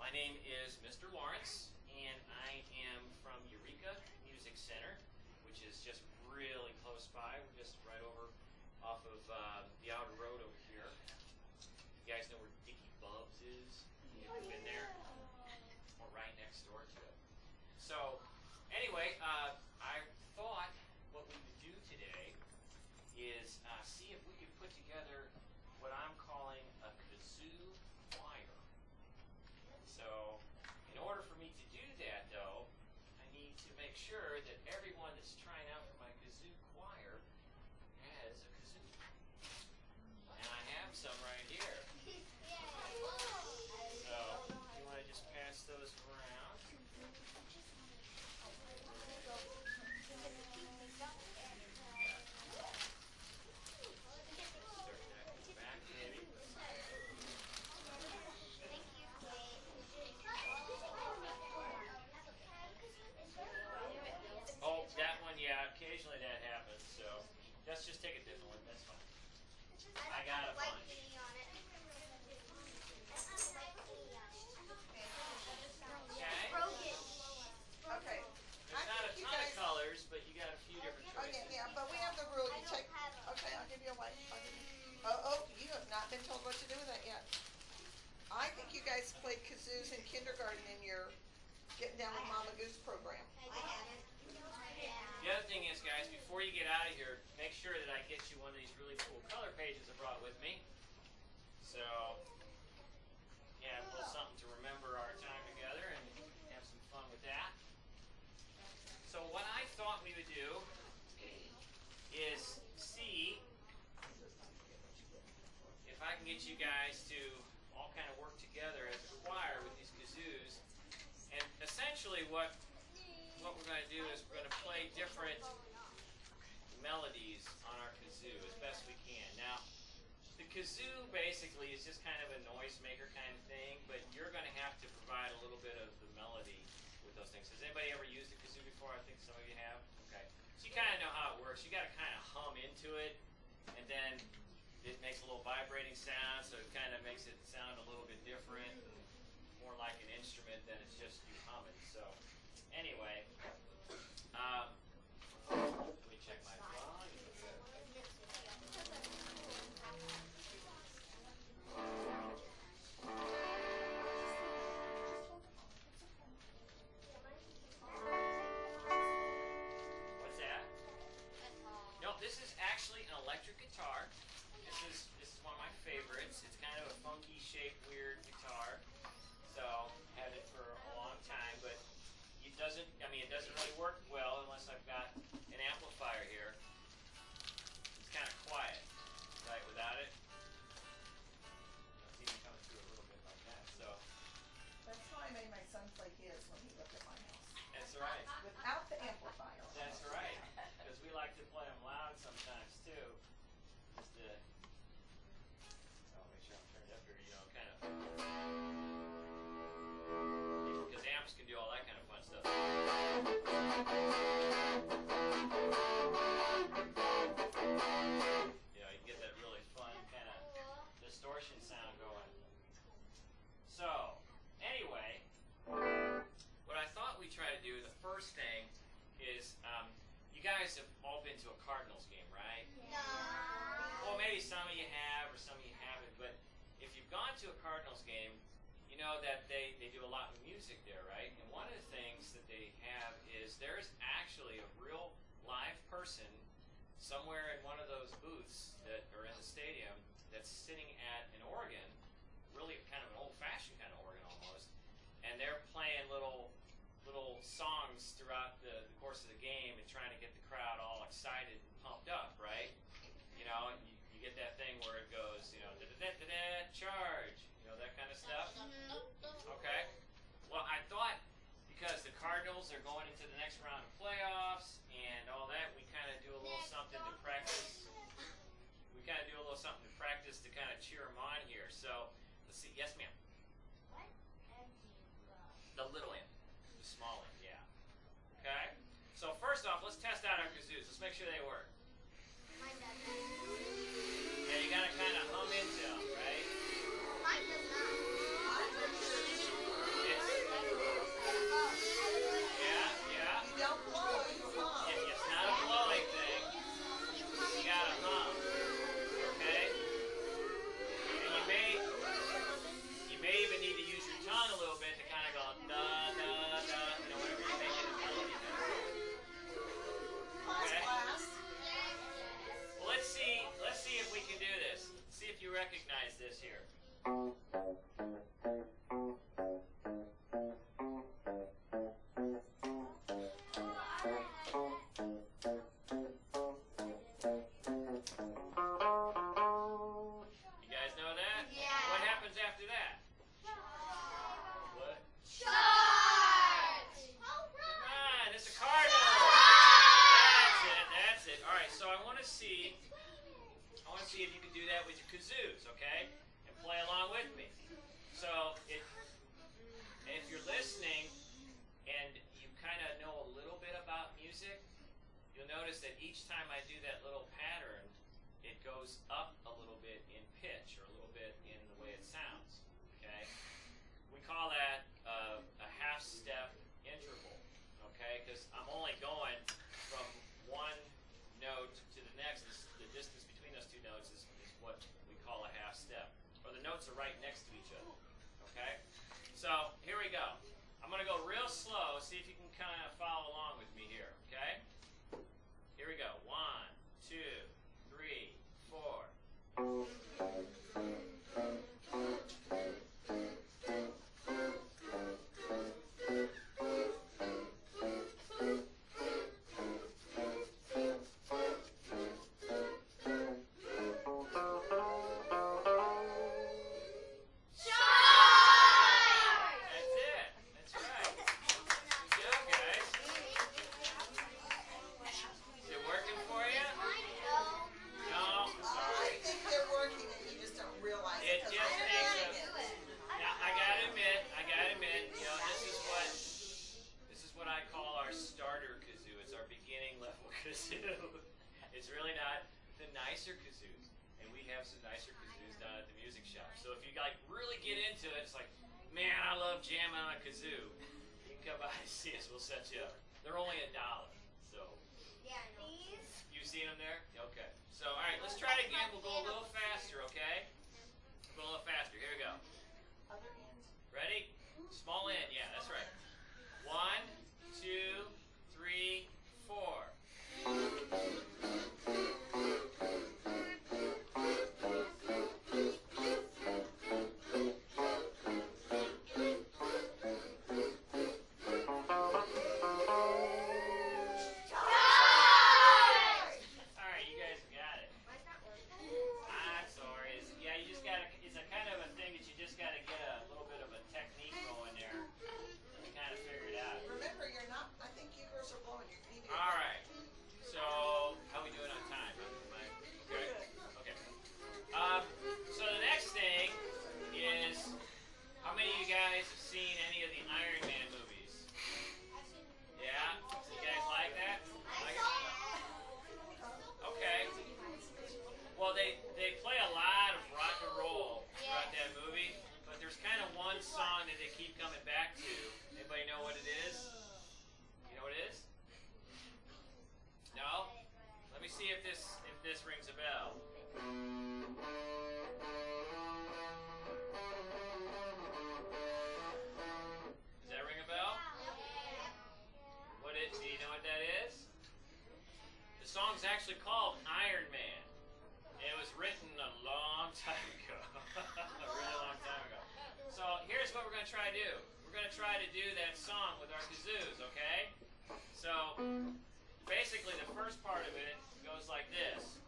My name is Mr. Lawrence, and I am from Eureka Music Center, which is just really close by. We're just right over off of the outer road over here. You guys know where Dickie Bubs is? You ever been there? We're right next door to it. So, anyway, I thought what we would do today is see if we could put together what I'm calling a kazoo choir. So, in order for me to do that, though, I need to make sure that everyone that's trying out for my kazoo choir has a kazoo. And I have some right here. So, you want to just pass those around? Oh, that one, yeah, occasionally that happens, so let's just take a different one, that's fine. I got a bunch. Okay. There's not a ton of colors, but you got a few different choices. Okay, yeah, but we have the rule. You take. Okay, I'll give you a white. Oh, you have not been told what to do with that yet. I think you guys played kazoos in kindergarten in your Getting Down with Mama Goose program. The other thing is, guys, before you get out of here, make sure that I get you one of these really cool color pages I brought with me. So, yeah, a little something to remember our time together and have some fun with that. So what I thought we would do is see if I can get you guys to all kind of work together as a choir with these kazoos. And essentially what we're going to do is we're going to play different melodies on our kazoo as best we can. Now, the kazoo basically is just kind of a noisemaker kind of thing, but you're going to have to provide a little bit of the melody with those things. Has anybody ever used a kazoo before? I think some of you have. Okay. So you kind of know how it works. You got to kind of hum into it, and then it makes a little vibrating sound, so it kind of makes it sound a little bit different, and more like an instrument than it's just you humming. So anyway, let me check my phone. What's that? No, this is actually an electric guitar. This is one of my favorites. It's kind of a funky shaped, weird guitar. So had it for a long time, but it doesn't really work well unless I've got an amplifier here. It's kind of quiet, right, without it. It's even coming through a little bit like that. So That's how I made my son play his when he lived at my house. that's right. Without the amplifier. That's right. Because we like to play them loud sometimes too. Just to, I'll make sure I'm turned up here, you know, kind of. Because amps can do all that kind of fun stuff. You know, you can get that really fun kind of distortion sound going. So, anyway, what I thought we'd try to do, the first thing is, you guys have all been to a Cardinals game, right? No. Well, maybe some of you have or some of you haven't, but if you've gone to a Cardinals game, you know that they do a lot of music there, right? And one of the things that they have is there's actually a real live person somewhere in one of those booths that are in the stadium that's sitting at an organ, really kind of an old-fashioned kind of organ almost, and they're playing little songs throughout the course of the game and trying to get the crowd all excited and pumped up, right? You know, you get that thing where it goes, you know, da-da-da-da-da, charge, you know, that kind of stuff. Okay. Well, I thought because the Cardinals are going into the next round of playoffs and all that, we kind of do a little something to practice. We kind of do a little something to practice to kind of cheer them on here. So, let's see. Yes, ma'am. What M do you love? The little end. The small end, yeah. Okay? So, first off, let's test out our kazoos. Let's make sure they work. Mine doesn't. Yeah, you got to kind of hum into them, right? Mine does not. here. You guys know that? Yeah. What happens after that? What? Start! Come on, it's a cardinal. That's it. All right, so I want to see if you can do that with your kazoos, okay? And play along with me. So if you're listening and you kind of know a little bit about music, you'll notice that each time I do that little pattern, it goes up a little bit in pitch or a little bit in the way it sounds, okay? We call that a half-step interval, okay? Because I'm only going from one note to the next. The distance between those two notes is what we call a half step. Or the notes are right next to each other, okay? So here we go. I'm going to go real slow. See if you can kind of follow along with me here, okay? Here we go. 1, 2, 3, 4. It's really not the nicer kazoos. And we have some nicer kazoos down at the music shop. So if you like really get into it, it's like, man, I love jamming on a kazoo. You can come by and see us. We'll set you up. They're only $1. So. Yeah, these. You seen them there? Okay. So, all right, let's try it again. We'll go a little faster, okay? Go a little faster. Here we go. Other hand. Ready? Small end. Yeah, that's right. 1, 2, 3, 4. This rings a bell. Does that ring a bell? Do you know what that is? The song's actually called Iron Man. It was written a long time ago. A really long time ago. So here's what we're going to try to do. We're going to try to do that song with our kazoos, okay? So basically the first part of it goes like this.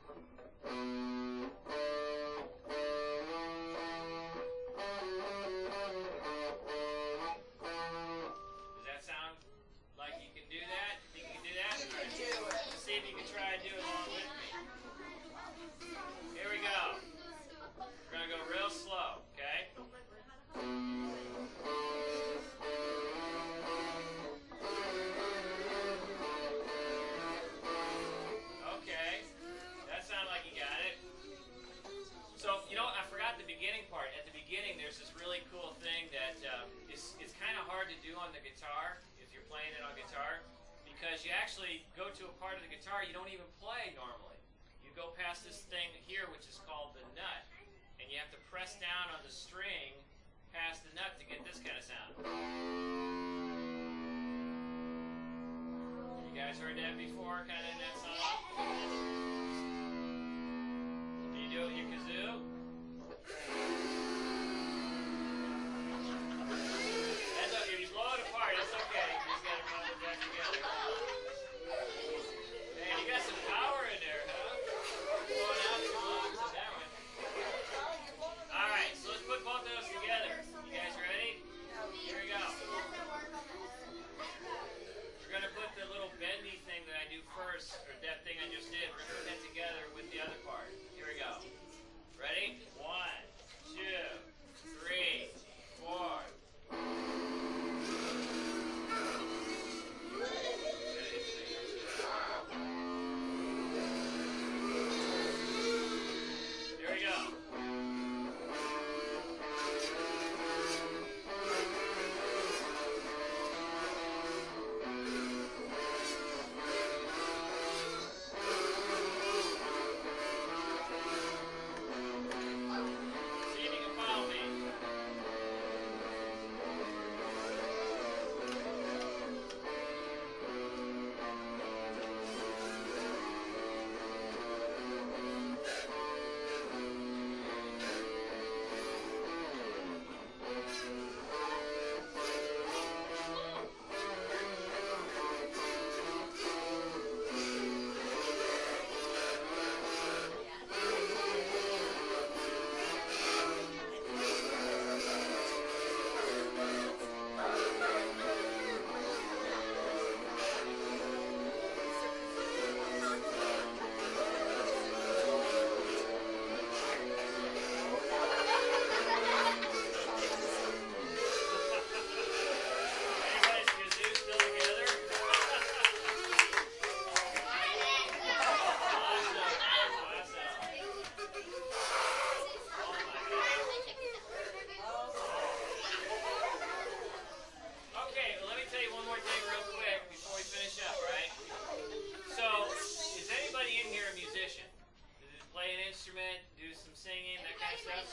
Does that sound like you can do that? You think you can do that? You can do it. Let's see if you can try to do it along with me. Here we go. We're going to go real slow, okay? Okay. That sounded like you got it. So, you know, I forgot the beginning part. At the beginning, there's this really cool thing that it's kind of hard to do on the guitar if you're playing it on guitar, because you actually go to a part of the guitar you don't even play normally. You go past this thing here, which is called the nut, and you have to press down on the string past the nut to get this kind of sound. You guys heard that before, kind of in that song? Can you do it with your kazoo?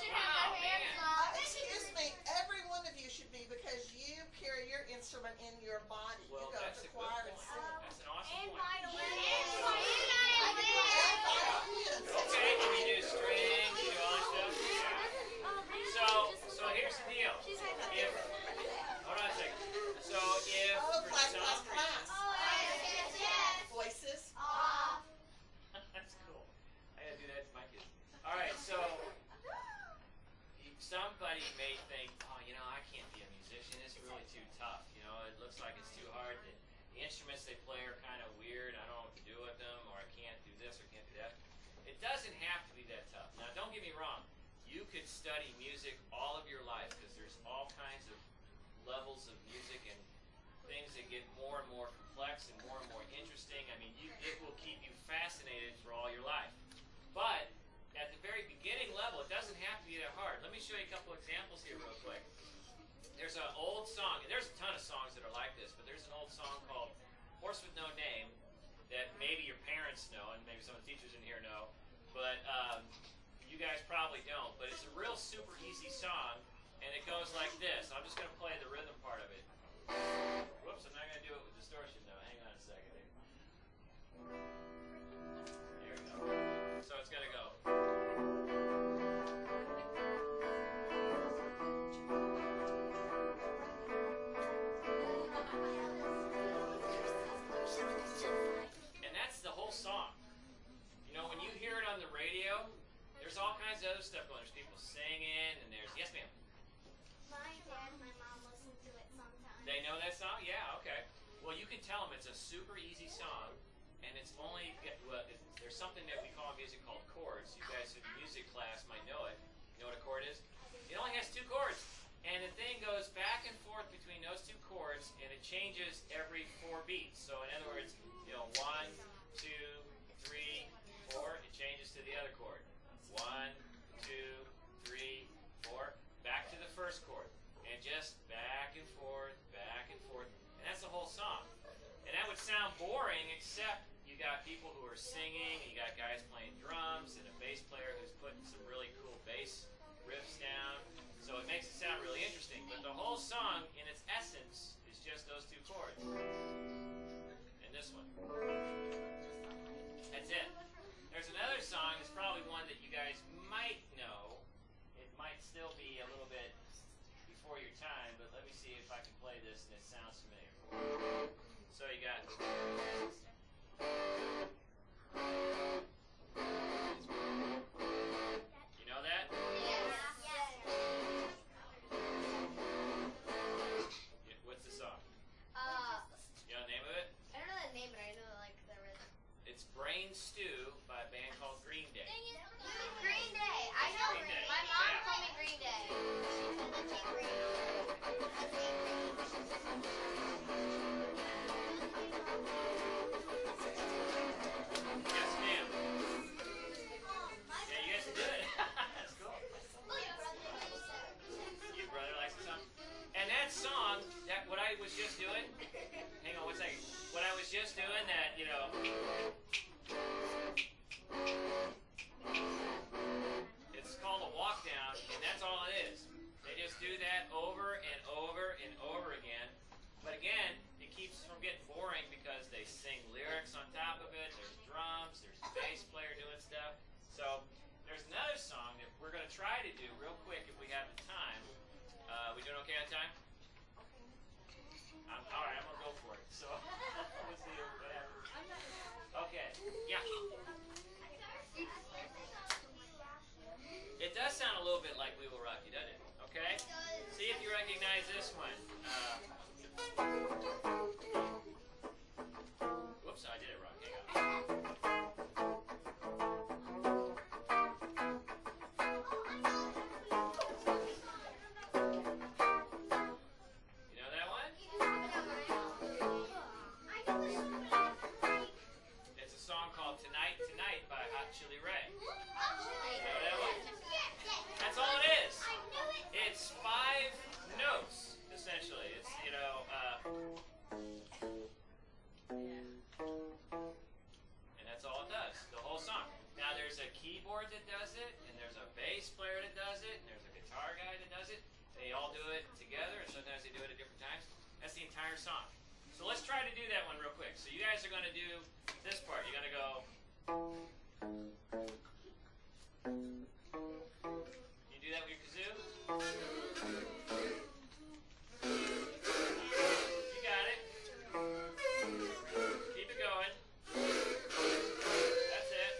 should have our hands up. Excuse me, every one of you should be, because you carry your instrument in your body. Well, You go that's to a good choir and point. sing. That's an awesome And point. violin. Okay, can you do strings, you do all that stuff? So here's the deal. If, hold on a second. So if Oh, for class, some class, reason, class. Yes. Voices. that's cool. I gotta do that to my kids. All right, so somebody may think, oh, you know, I can't be a musician. It's really too tough. You know, it looks like it's too hard. The instruments they play are kind of weird. I don't know what to do with them, or I can't do this or can't do that. It doesn't have to be that tough. Now, don't get me wrong. You could study music all of your life, because there's all kinds of levels of music and things that get more and more complex and more interesting. I mean, it will keep you fascinated for all your life. But at the very beginning level, it doesn't have to be that hard. Let me show you a couple examples here real quick. There's an old song, and there's a ton of songs that are like this, but there's an old song called Horse with No Name that maybe your parents know, and maybe some of the teachers in here know, but you guys probably don't. But it's a real super easy song, and it goes like this. I'm just going to play the rhythm part of it. Whoops, I'm not going to do it with distortion, though. Hang on a second. There we go. So it's going to go. And that's the whole song. You know, when you hear it on the radio, there's all kinds of other stuff going on. There's people singing, and there's, yes ma'am? My dad and my mom listen to it sometimes. They know that song? Yeah, okay. Well, you can tell them it's a super easy song, and it's only, well, there's something that we call in music called chords. You guys in music class might know it. You know what a chord is? It only has 2 chords, and the thing goes back and forth between those 2 chords, and it changes every 4 beats. So in other words, you know, 1, 2, 3, 4, it changes to the other chord. 1, 2, 3, 4, back to the first chord, and just back and forth, and that's the whole song. And that would sound boring, except you got people who are singing, and you got guys playing drums, and a bass player who's putting some really cool bass riffs down. So it makes it sound really interesting. But the whole song, in its essence, is just those 2 chords. And this one. That's it. There's another song, it's probably one that you guys might know. It might still be a little bit before your time, but let me see if I can play this and it sounds familiar. So you got... You know that? What's the song? You know the name of it? I don't know the name, but I know like the rhythm. It's Brain Stew by a band called Green Day. Green Day. I know. Green Day. My mom Yeah. told me Green Day. Yes, ma'am. Yeah, you guys can do it. That's cool. Your brother likes the song? And that song, what I was just doing, hang on 1 second. What I was just doing, that, you know, it's called a walk down, and that's all it is. They just do that over and over and over again. But again, it keeps from getting boring because they sing lyrics on top of it. There's drums, there's a bass player doing stuff. So there's another song that we're going to try to do real quick if we have the time. We doing okay on time? All right, I'm going to go for it. So we'll see what happens. Okay, yeah. It does sound a little bit like We Will Rock You, doesn't it? Okay? See if you recognize this one. Whoops, I did it wrong. Hang on. You know that one? It's a song called Tonight, Tonight by Hot Chili Ray. You know that one? That's all it is. It's 5 notes, essentially. It's, you know, sometimes they do it at different times. That's the entire song. So let's try to do that one real quick. So you guys are going to do this part. You're going to go. You do that with your kazoo? You got it. Keep it going. That's it.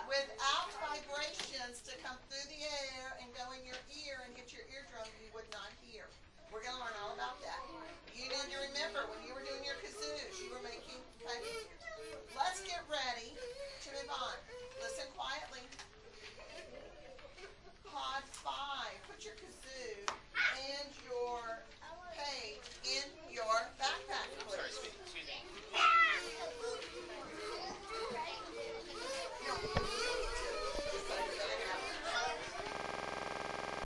Without vibrations to come through the air and go in your ear.